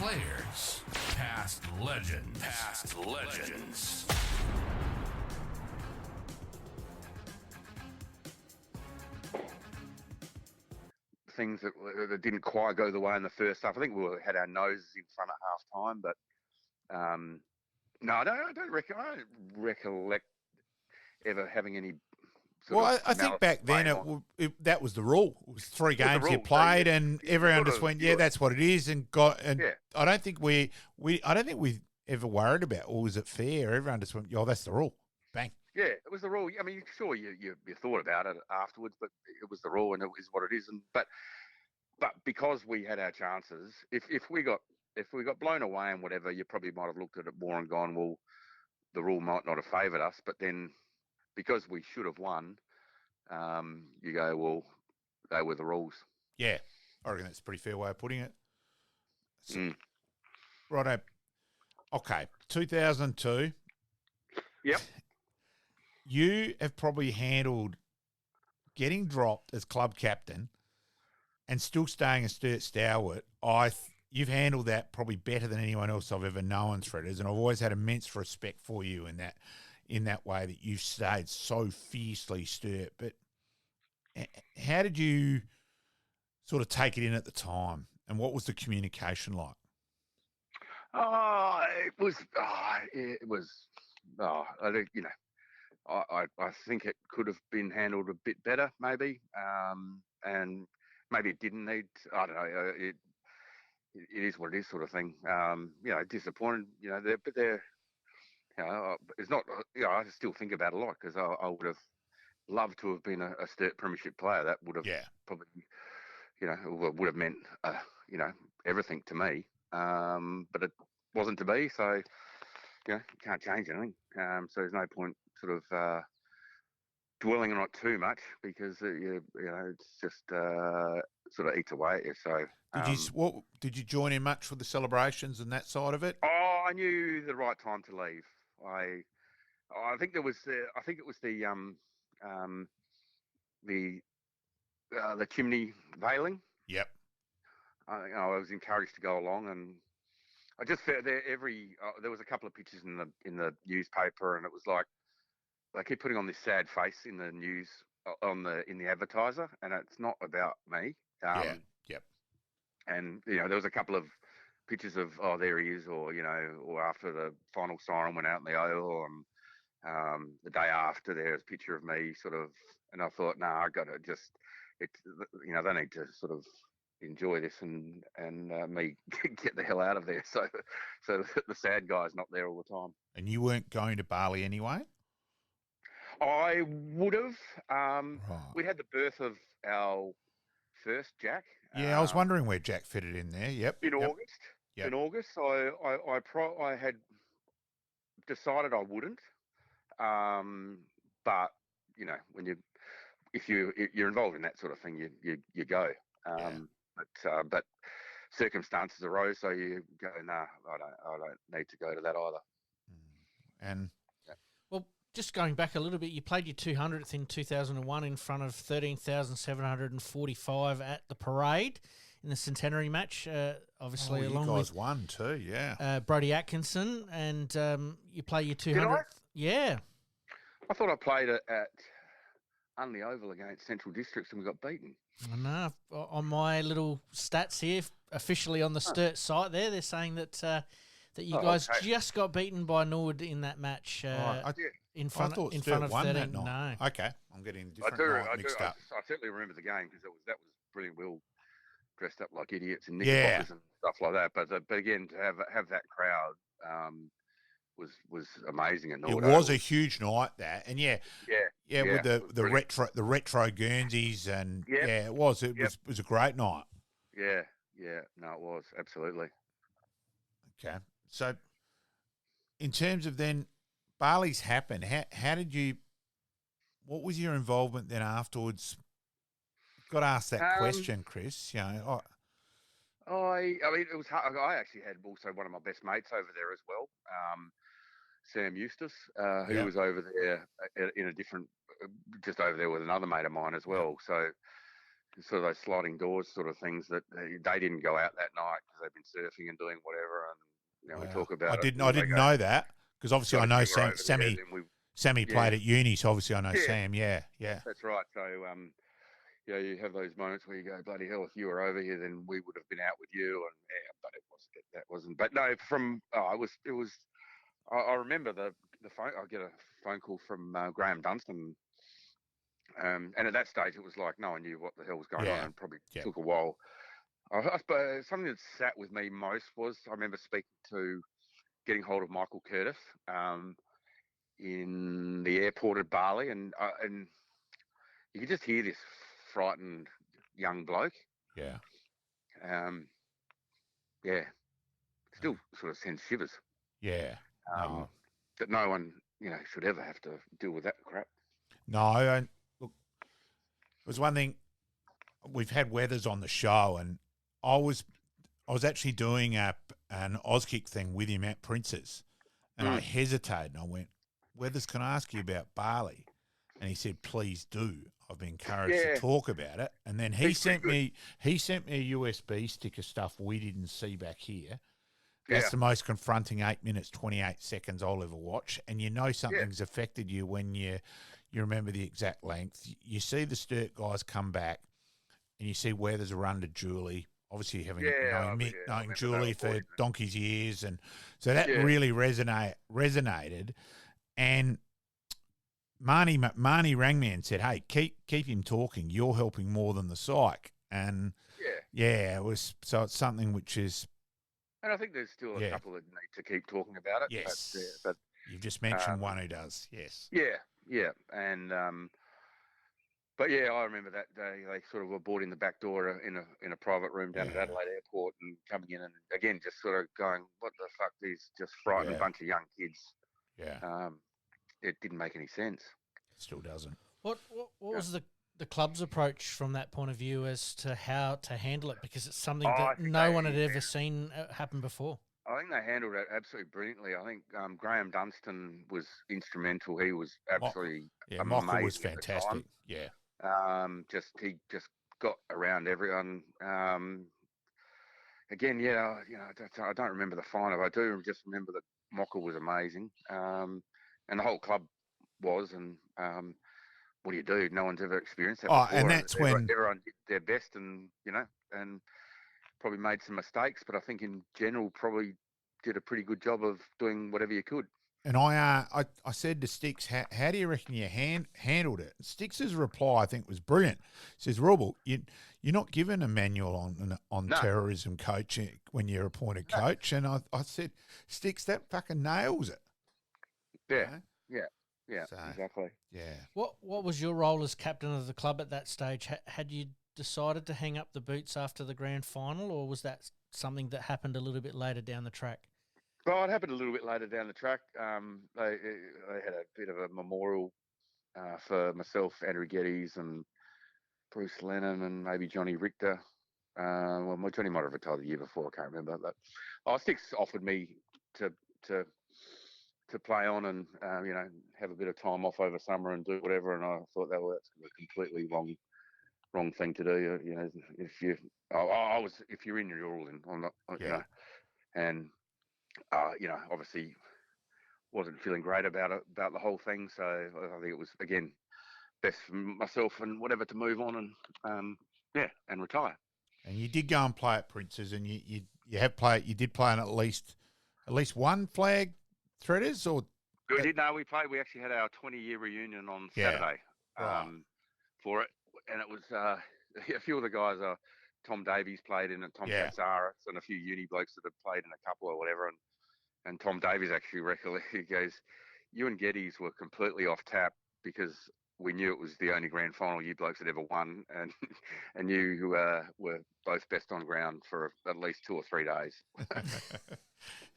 Players, past legends. Past legends. Things that didn't quite go the way in the first half. I think had our noses in front at half time, but no, I don't recollect ever having any sort of. I think back then that was the rule. It was 3 games you played, so and everyone just went, "Yeah, that's what it is." And yeah. I don't think we ever worried about, was it fair? Everyone just went, "Oh, that's the rule." Bang. Yeah, it was the rule. I mean, sure, you thought about it afterwards, but it was the rule, and it is what it is. And but because we had our chances, if we got blown away and whatever, you probably might have looked at it more and gone, well, the rule might not have favoured us. But then, because we should have won, you go, well, they were the rules. Yeah, I reckon that's a pretty fair way of putting it. So, Righto. Okay, 2002. Yep. You have probably handled getting dropped as club captain and still staying a Sturt stalwart. You've handled that probably better than anyone else I've ever known, Threaders, and I've always had immense respect for you in that way that you stayed so fiercely Sturt. But how did you sort of take it in at the time, and what was the communication like? I think it could have been handled a bit better, maybe, and maybe it didn't need. I don't know. It is what it is, sort of thing. Disappointed. But they're. It's not. I still think about it a lot, because I would have loved to have been a Sturt premiership player. That would have probably, would have meant, everything to me. But it wasn't to be, so you can't change anything. So there's no point sort of dwelling on it too much, because it's just sort of eats away at you. So did you join in much with the celebrations and that side of it? Oh, I knew the right time to leave. I think it was the chimney veiling. Yep. I was encouraged to go along, and I just felt there was a couple of pictures in the newspaper, and it was like they keep putting on this sad face in the news in the advertiser, and it's not about me. Yep. And there was a couple of pictures of, oh, there he is, or or after the final siren went out in the Oval, and the day after there's a picture of me, sort of, and I thought, no, I got to just, they need to sort of enjoy this and me get the hell out of there. So the sad guy's not there all the time. And you weren't going to Bali anyway? I would have. Right. We had the birth of our first Jack. Yeah, I was wondering where Jack fitted in there. Yep. In August. Yep. In August, I had decided I wouldn't. But if you're involved in that sort of thing, you go. But circumstances arose, so you go, nah, I don't need to go to that either. And well, just going back a little bit, you played your 200th in 2001 in front of 13,745 at the parade in the centenary match. Obviously, along you guys with won too, yeah. Brody Atkinson, and you play your 200th. Did I? Yeah. I thought I played it at Unley Oval against Central Districts, and we got beaten. I know. On my little stats here, officially on the Sturt site there, they're saying that you guys just got beaten by Norwood in that match. In front of 13. No. Okay. I'm getting different mixed up. I certainly remember the game, because that was brilliant. We all dressed up like idiots in knickerbockers and stuff like that. But again, to have that crowd was amazing. And it was a huge night, that, and with the retro Guernseys, and it was a great night. Yeah, no, it was absolutely. Okay, so in terms of then Bali's happened, how did you? What was your involvement then afterwards? Got to ask that question, Chris. I mean, it was hard. I actually had also one of my best mates over there as well. Sam Eustace, who was over there in a different, just over there with another mate of mine as well. So, sort of those sliding doors sort of things that they didn't go out that night because they've been surfing and doing whatever. And we talk about it. I didn't know that because obviously I know Sammy Yeah. played at uni, so obviously I know Sam. Yeah. That's right. So you have those moments where you go, bloody hell, if you were over here, then we would have been out with you. And but that wasn't. But no, I remember the phone. I get a phone call from Graham Dunstan. And at that stage, it was like no one knew what the hell was going on, and probably took a while. I suppose something that sat with me most was I remember getting hold of Michael Curtis in the airport at Bali, and you could just hear this frightened young bloke. Yeah. Still sort of sends shivers. Yeah. That no one, should ever have to deal with that crap. No, look, it was one thing. We've had Weathers on the show, and I was actually doing an Auskick thing with him at Prince's, and I hesitated, and I went, Weathers, can I ask you about Bali? And he said, please do. I've been encouraged to talk about it. And then he sent me a USB stick of stuff we didn't see back here. That's the most confronting 8 minutes, 28 seconds I'll ever watch. And you know something's affected you when you remember the exact length. You see the Sturt guys come back, and you see Weathers are under Julie, obviously knowing Julie for donkey's years. And so that really resonated. And Marnie Rangman said, hey, keep him talking. You're helping more than the psych. And it was, so it's something which is. And I think there's still a couple that need to keep talking about it. Yes. But you've just mentioned one who does. Yes. Yeah. And, but I remember that day they sort of were boarding the back door in a private room down at Adelaide Airport and coming in and again, just sort of going, what the fuck, these just frightened bunch of young kids. Yeah. It didn't make any sense. It still doesn't. What was the club's approach from that point of view as to how to handle it? Because it's something that no one had ever seen happen before. I think they handled it absolutely brilliantly. I think Graham Dunstan was instrumental. He was absolutely amazing. Michael was fantastic. Yeah. He just got around everyone. Again, I don't remember the final. I do just remember that Mocker was amazing. And the whole club was, and what do? No one's ever experienced that before. And that's when everyone did their best, and and probably made some mistakes, but I think in general probably did a pretty good job of doing whatever you could. And I said to Sticks, how do you reckon you handled it? Sticks' reply, I think, was brilliant. He says, Robble, you're not given a manual on terrorism coaching when you're appointed coach. And I said, Sticks, that fucking nails it. Yeah, so, exactly. Yeah. What was your role as captain of the club at that stage? Had you decided to hang up the boots after the grand final, or was that something that happened a little bit later down the track? Well, it happened a little bit later down the track. They had a bit of a memorial for myself, Andrew Geddes, and Bruce Lennon, and maybe Johnny Richter. Johnny might have retired the year before. I can't remember. But Sticks offered me to play on and have a bit of time off over summer and do whatever, and I thought that's a completely wrong thing to do. If you're in your role, then I'm not. And obviously wasn't feeling great about the whole thing. So I think it was again best for myself and whatever to move on and retire. And you did go and play at Prince's, and you did play on at least one flag. Threaders or we did. No, we played. We actually had our 20-year reunion on Saturday for it, and it was a few of the guys. Tom Davies played in it, Tom Katsaris, and a few uni blokes that had played in a couple or whatever. And Tom Davies actually he goes, "You and Geddes were completely off tap because we knew it was the only grand final you blokes had ever won, and you were both best on ground for at least 2 or 3 days."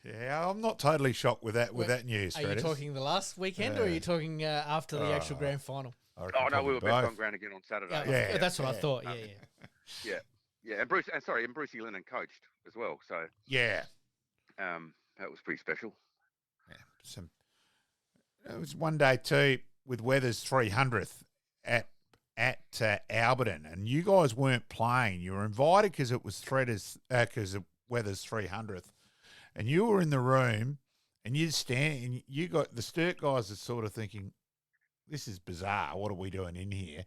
Yeah, I'm not totally shocked with that news. Are you talking the last weekend, or are you talking after the actual grand final? Oh no, we were best on ground again on Saturday. Yeah, that's what I thought. Yeah. And Brucey Lennon coached as well. So that was pretty special. Yeah, it was one day too with Weathers' 300th at at Alberton, and you guys weren't playing. You were invited because it was because of Weather's 300th, and you were in the room, and you stand, and you got the Sturt guys are sort of thinking, "This is bizarre. What are we doing in here?"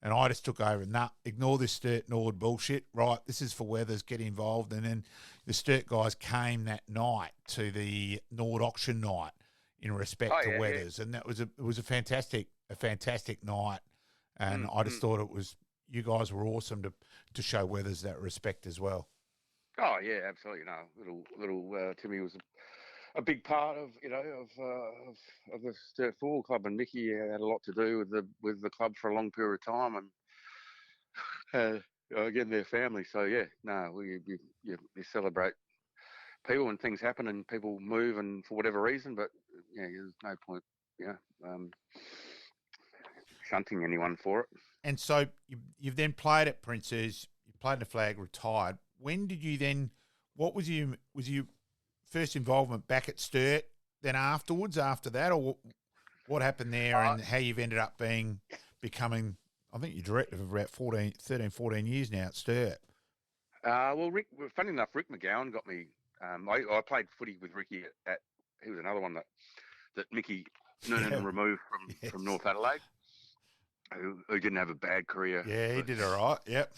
And I just took over. Nah, ignore this Sturt Nord bullshit. Right, this is for Weathers. Get involved. And then the Sturt guys came that night to the Nord auction night in respect to Weathers, and it was a fantastic night. And I just thought you guys were awesome to show Weathers that respect as well. Oh yeah, absolutely. No, little Timmy was a big part of the Sturt Football Club, and Mickey had a lot to do with the club for a long period of time, and again their family. So yeah, no, you celebrate people when things happen and people move and for whatever reason, but there's no point shunting anyone for it. And so you've then played at Prince's, you played in the flag, retired. When did you then? What was you first involvement back at Sturt? Then afterwards, after that, or what happened there, and how you've ended up becoming? I think you're director for about 14 years now at Sturt. Well, funny enough, Rick McGowan got me. I played footy with Ricky at he was another one that Mickey Noonan removed from North Adelaide, who didn't have a bad career. Yeah, he did all right. Yep.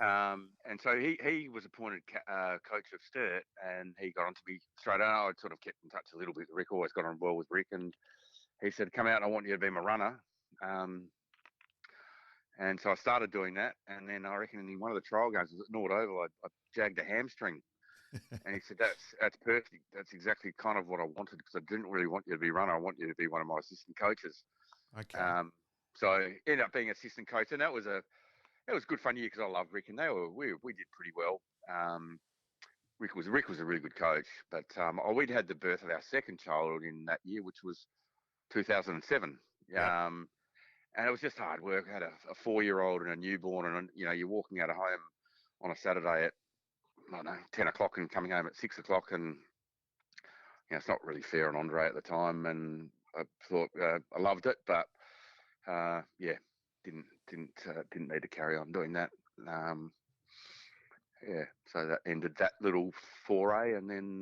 And so he was appointed coach of Sturt, and he got on to me straight out. I'd sort of kept in touch a little bit with Rick, always got on well with Rick, and he said, "Come out, I want you to be my runner." And so I started doing that, and then I reckon in one of the trial games, it was at Nord Oval, I jagged a hamstring. And he said, that's perfect. That's exactly kind of what I wanted, because I didn't really want you to be runner. I want you to be one of my assistant coaches. Okay. So I ended up being assistant coach, and that was a good fun year because I loved Rick, and we did pretty well. Rick was a really good coach, but we'd had the birth of our second child in that year, which was 2007. Yep. And it was just hard work. I had a 4-year-old and a newborn, and you're walking out of home on a Saturday at 10 o'clock and coming home at 6 o'clock, and it's not really fair on Andre at the time. And I thought I loved it, but didn't need to carry on doing that. So that ended that little foray, and then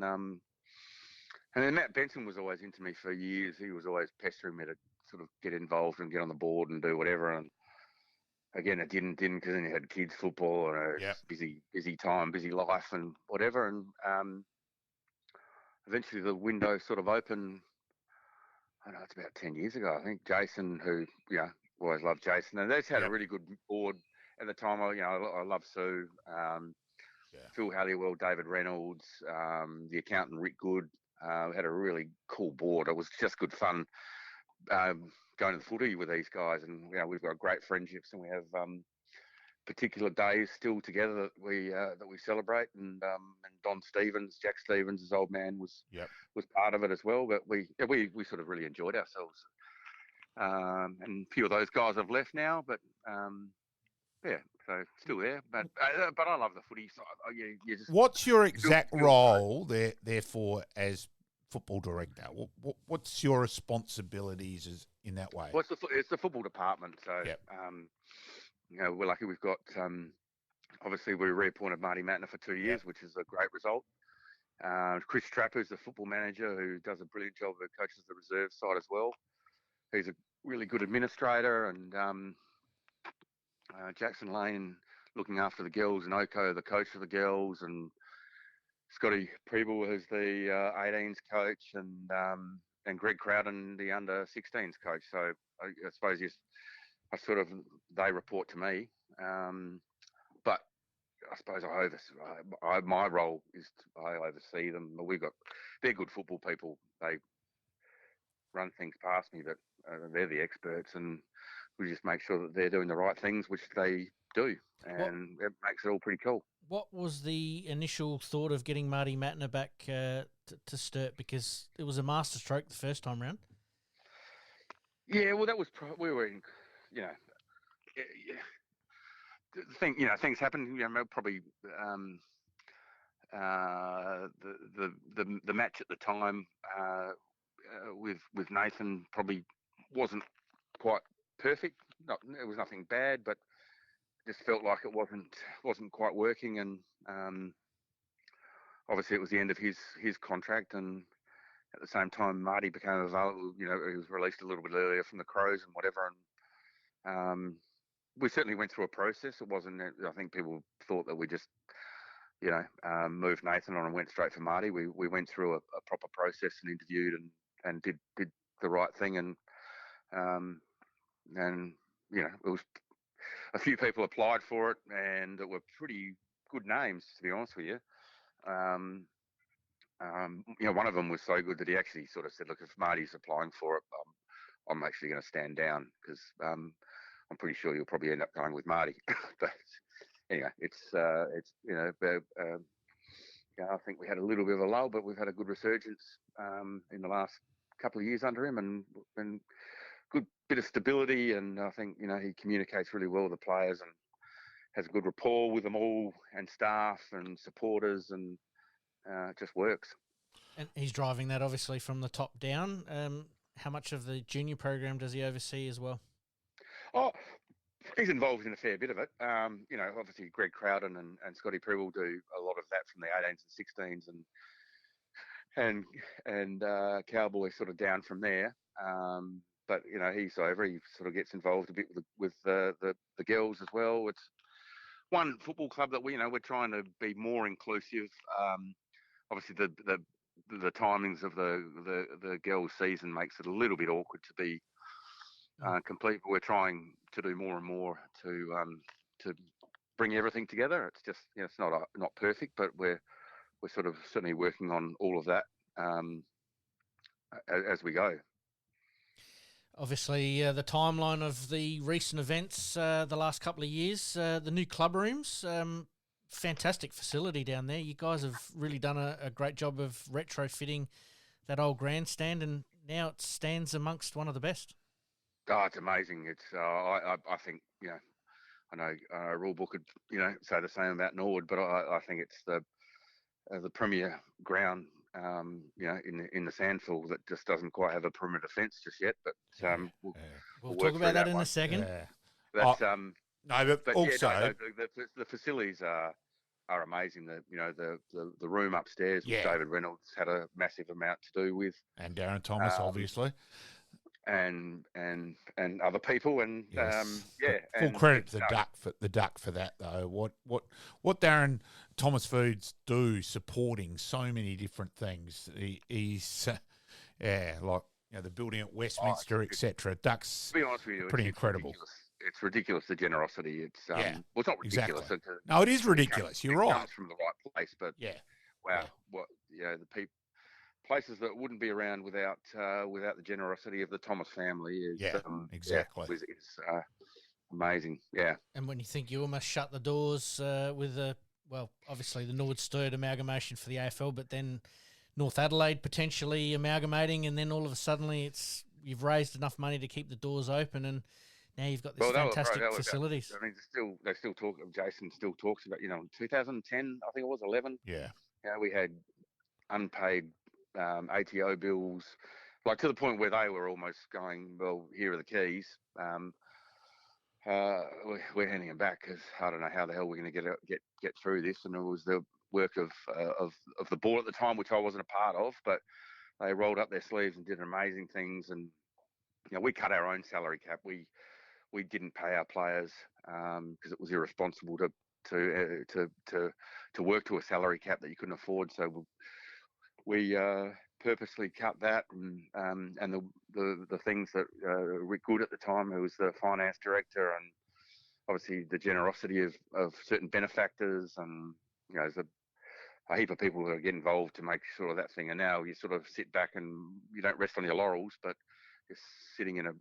Matt Benson was always into me for years. He was always pestering me to sort of get involved and get on the board and do whatever. And again, it didn't because then you had kids, football, and busy time, busy life, and whatever. And eventually the window sort of opened. I don't know, it's about 10 years ago, I think. Jason, who always loved Jason, and they had a really good board at the time. I love Sue, Phil Halliwell, David Reynolds, the accountant Rick Good. Had a really cool board. It was just good fun. Going to the footy with these guys, and we've got great friendships, and we have particular days still together that we celebrate. And Don Stevens, Jack Stevens, his old man, was part of it as well. But we sort of really enjoyed ourselves. And a few of those guys have left now, but so still there. But I love the footy. So you just. What's your exact role therefore as football director? What's your responsibilities in that way? Well, it's the football department. So, we're lucky we've got, obviously we reappointed Marty Matner for 2 years, which is a great result. Chris Trapp, who's the football manager, who does a brilliant job of coaches the reserve side as well. He's a really good administrator, and Jackson Lane looking after the girls, and Oko, the coach of the girls, and Scotty Preble, who's the 18s coach, and Greg Crowden, the under-16s coach. So I suppose they report to me, but I suppose my role is I oversee them. They're good football people. They run things past me, but they're the experts, and we just make sure that they're doing the right things, which they do, and it makes it all pretty cool. What was the initial thought of getting Marty Matner back to Sturt? Because it was a masterstroke the first time round. Yeah, well, that was we were in, things happen. Probably the match at the time with Nathan probably wasn't quite perfect. it was nothing bad, but just felt like it wasn't quite working, and obviously it was the end of his contract, and at the same time Marty became available. He was released a little bit earlier from the Crows and whatever, and we certainly went through a process. It wasn't. I think people thought that we just moved Nathan on and went straight for Marty. We went through a proper process and interviewed and did the right thing, and it was a few people applied for it, and there were pretty good names, to be honest with you. One of them was so good that he actually sort of said, "Look, if Marty's applying for it, I'm actually going to stand down because I'm pretty sure you'll probably end up going with Marty." But anyway, I think we had a little bit of a lull, but we've had a good resurgence in the last couple of years under him, and good bit of stability. And I think he communicates really well with the players and has a good rapport with them all, and staff and supporters, and it just works. And he's driving that obviously from the top down. How much of the junior program does he oversee as well? Oh, he's involved in a fair bit of it. Obviously Greg Crowden and Scotty Preble do a lot of that from the 18s and 16s, and Cowboy sort of down from there. But he sort of gets involved a bit with the girls as well. It's one football club that we're trying to be more inclusive. Obviously the timings of the girls' season makes it a little bit awkward to be complete, but we're trying to do more and more to bring everything together. It's just it's not perfect, but we're sort of certainly working on all of that as we go. Obviously, the timeline of the recent events the last couple of years, the new club rooms, fantastic facility down there. You guys have really done a great job of retrofitting that old grandstand, and now it stands amongst one of the best. Oh, it's amazing. It's I think I know Rulebook could say the same about Norwood, but I think it's the premier ground in the Sandful that just doesn't quite have a perimeter fence just yet. But we'll talk about that in a second. That's but also the facilities are amazing. The room upstairs, which David Reynolds had a massive amount to do with, and Darren Thomas, obviously. And other people, and full credit to the Duck for that though. What Darren Thomas Foods do, supporting so many different things. He's like the building at Westminster, etc. Duck's, to be honest with you, pretty incredible. It's ridiculous, the generosity. It's well, it's not ridiculous. Exactly. No, it is ridiculous. You're right. It comes from the right place, but wow, what the people. Places that wouldn't be around without the generosity of the Thomas family is exactly is amazing. Yeah. And when you think you almost shut the doors with obviously the Norwood Sturt amalgamation for the AFL, but then North Adelaide potentially amalgamating, and then all of a sudden you've raised enough money to keep the doors open, and now you've got this fantastic facilities. I mean, they still talk. Jason still talks about 2010. I think it was 11. Yeah. We had unpaid ATO bills, like to the point where they were almost going, well, here are the keys. We're handing them back because I don't know how the hell we're going to get through this. And it was the work of the board at the time, which I wasn't a part of, but they rolled up their sleeves and did amazing things. And we cut our own salary cap. We didn't pay our players because it was irresponsible to work to a salary cap that you couldn't afford. So we purposely cut that, and the things that were good at the time, who was the finance director, and obviously the generosity of certain benefactors, and there's a heap of people that get involved to make sure of that thing. And now you sort of sit back and you don't rest on your laurels, but you're sitting in a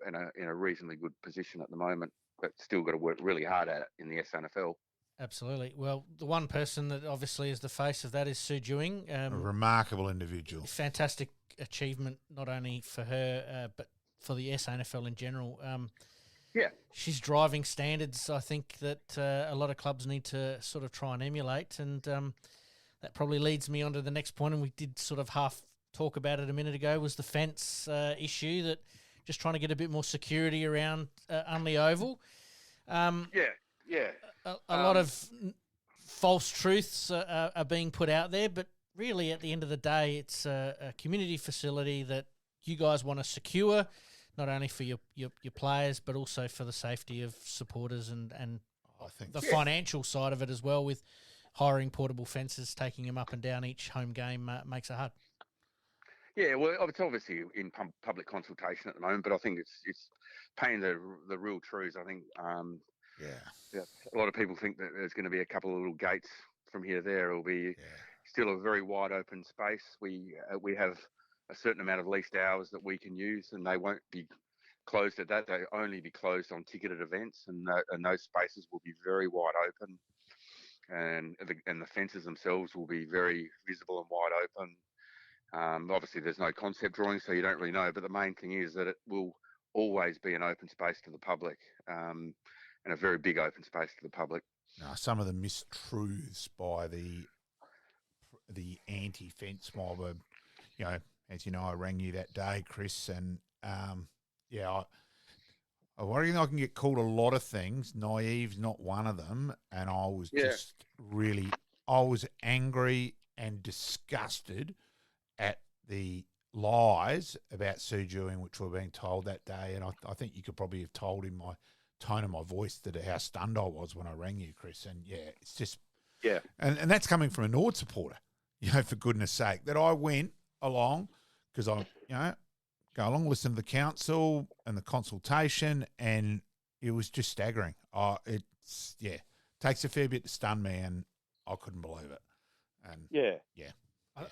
reasonably good position at the moment, but still got to work really hard at it in the SNFL. Absolutely. Well, the one person that obviously is the face of that is Sue Dewing. A remarkable individual. Fantastic achievement, not only for her, but for the SNFL in general. She's driving standards, I think, that a lot of clubs need to sort of try and emulate. And that probably leads me on to the next point, and we did sort of half talk about it a minute ago, was the fence issue that just trying to get a bit more security around Unley Oval. Yeah. A lot of false truths are being put out there, but really at the end of the day, it's a community facility that you guys want to secure, not only for your players, but also for the safety of supporters and I think the financial side of it as well, with hiring portable fences, taking them up and down each home game makes it hard. Yeah, well, it's obviously in public consultation at the moment, but I think it's painting the real truths. I think a lot of people think that there's going to be a couple of little gates from here to there. It'll be still a very wide open space. We have a certain amount of leased hours that we can use, and they won't be closed at that. They only be closed on ticketed events, and those spaces will be very wide open, and the fences themselves will be very visible and wide open. Obviously, there's no concept drawing, so you don't really know. But the main thing is that it will always be an open space to the public, and a very big open space to the public. Now, some of the mistruths by the anti-fence mob are, as you know, I rang you that day, Chris, and I reckon I can get called a lot of things. Naive's not one of them, and I was I was angry and disgusted at the lies about Sujuing, which were being told that day, and I think you could probably have told in my tone of my voice that how stunned I was when I rang you, Chris. And it's just and that's coming from a Nord supporter, for goodness sake, that I went along because I go along, listen to the council and the consultation, and it was just staggering. Takes a fair bit to stun me, and I couldn't believe it. And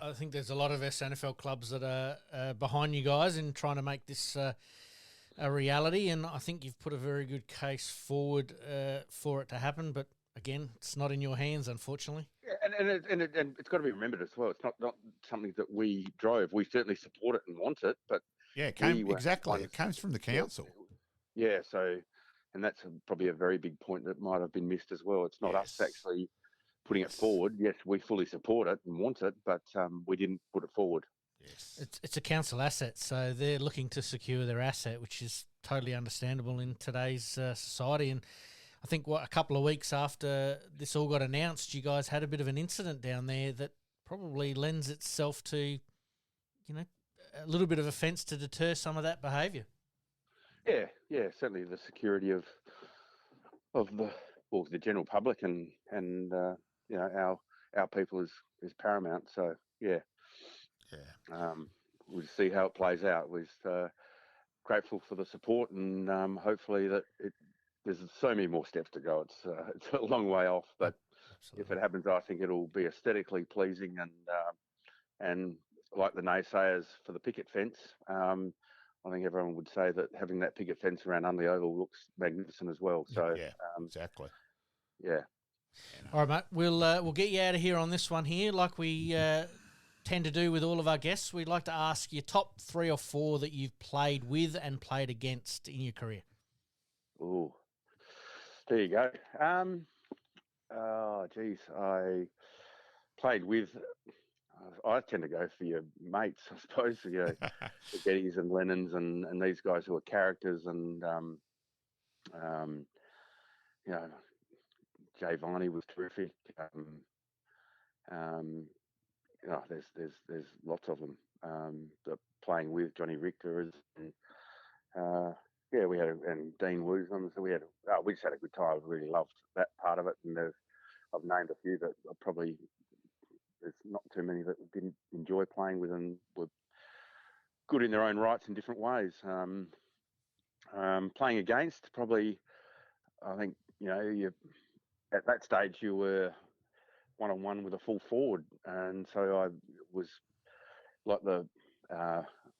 I think there's a lot of SNFL clubs that are behind you guys in trying to make this a reality, and I think you've put a very good case forward for it to happen. But again, it's not in your hands, unfortunately. Yeah, and it's got to be remembered as well. It's not something that we drove. We certainly support it and want it, but it comes from the council. Yeah, so, and that's probably a very big point that might have been missed as well. It's not us actually putting it forward. Yes, we fully support it and want it, but we didn't put it forward. Yes, it's a council asset, so they're looking to secure their asset, which is totally understandable in today's society. And I think a couple of weeks after this all got announced, you guys had a bit of an incident down there that probably lends itself to, a little bit of offence to deter some of that behaviour. Yeah, certainly the security of the general public and our people is paramount. So we'll see how it plays out. We're grateful for the support, and hopefully that there's so many more steps to go. It's a long way off, but if it happens, I think it'll be aesthetically pleasing and like the naysayers for the picket fence. I think everyone would say that having that picket fence around Unley Oval looks magnificent as well. So exactly. Yeah. All right, mate. We'll get you out of here on this one here, like we tend to do with all of our guests. We'd like to ask your top 3 or 4 that you've played with and played against in your career. Ooh, there you go. I played with. I tend to go for your mates, I suppose. The Gettys and Lennons and these guys who are characters, and Jay Viney was terrific. There's lots of them that playing with Johnny Richter and we had and Dean Woosnam. So we just had a good time. I really loved that part of it, and I've named a few that I probably. There's not too many that didn't enjoy playing with and were good in their own rights in different ways. Playing against, probably, I think, you at that stage you were one-on-one with a full forward, and so I was like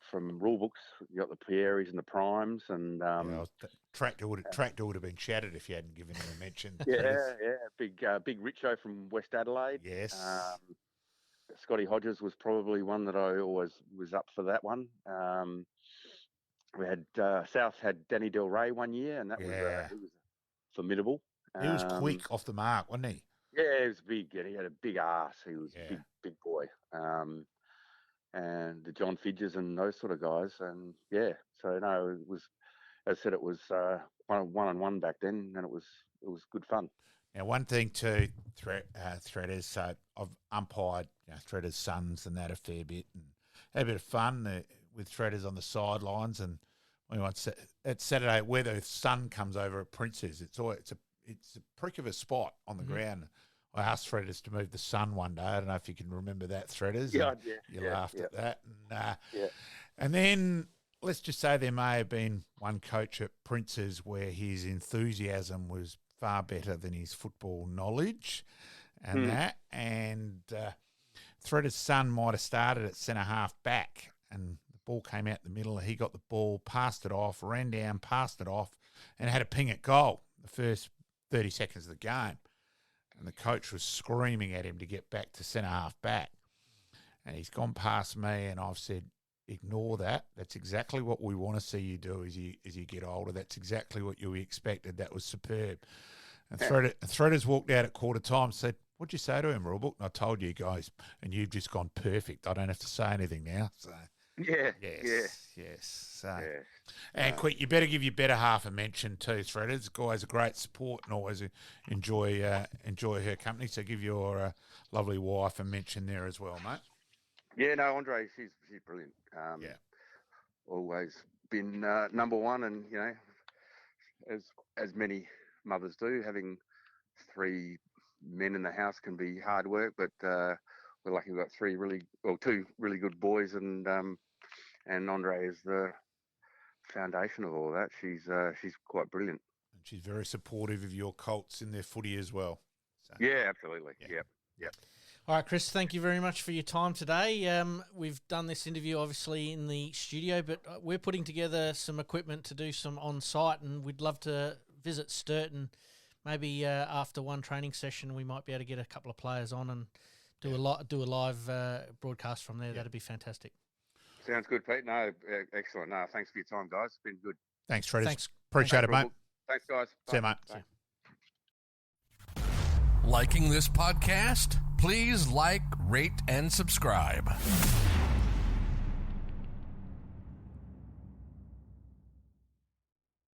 from rule books, you got the Pieris and the Primes, and Tractor would have been shattered if you hadn't given him a mention. Big Richo from West Adelaide. Yes. Scotty Hodges was probably one that I always was up for that one. We had South had Danny Del Rey one year, and that was formidable. He was quick off the mark, wasn't he? Yeah, he was big. He had a big ass. He was a big boy. and the John Fidges and those sort of guys. And yeah, so no, it was, as I said, it was 1-on-1 back then, and it was good fun. Now, one thing too, Threaders, so I've umpired Threaders' sons and that a fair bit, and had a bit of fun with Threaders on the sidelines. And at Saturday, where the sun comes over at Prince's, it's a prick of a spot on the ground. I asked Threaders to move the sun one day. I don't know if you can remember that, Threaders. Yeah, You laughed at that. And then let's just say there may have been one coach at Prince's where his enthusiasm was far better than his football knowledge and that. And Threaders' son might have started at centre-half back, and the ball came out the middle. He got the ball, passed it off, ran down, passed it off, and had a ping at goal the first 30 seconds of the game. And the coach was screaming at him to get back to centre-half back. And he's gone past me, and I've said, ignore that. That's exactly what we want to see you do as you get older. That's exactly what you expected. That was superb. And Threaders walked out at quarter time and said, what'd you say to him, Rulebook? And I told you guys, and you've just gone perfect. I don't have to say anything now. So Yes. So, and quick, you better give your better half a mention too, Threaders. Always a great support and always enjoy her company. So give your lovely wife a mention there as well, mate. Yeah, no, Andre, she's brilliant. Always been number one, and as many mothers do, having 3 men in the house can be hard work. But we're lucky we've got two really good boys, and Andre is the foundation of all that. She's quite brilliant, and she's very supportive of your Colts in their footy as well. So. Yeah, absolutely. Yep. All right, Chris, thank you very much for your time today. We've done this interview obviously in the studio, but we're putting together some equipment to do some on-site, and we'd love to visit Sturt, and maybe after one training session we might be able to get a couple of players on and do a live broadcast from there. That'd be fantastic. Sounds good, Pete. No, excellent. No, thanks for your time, guys. It's been good. Thanks, Freddie. Appreciate it, mate. Thanks, guys. Bye. See you, mate. Bye. Liking this podcast? Please like, rate, and subscribe.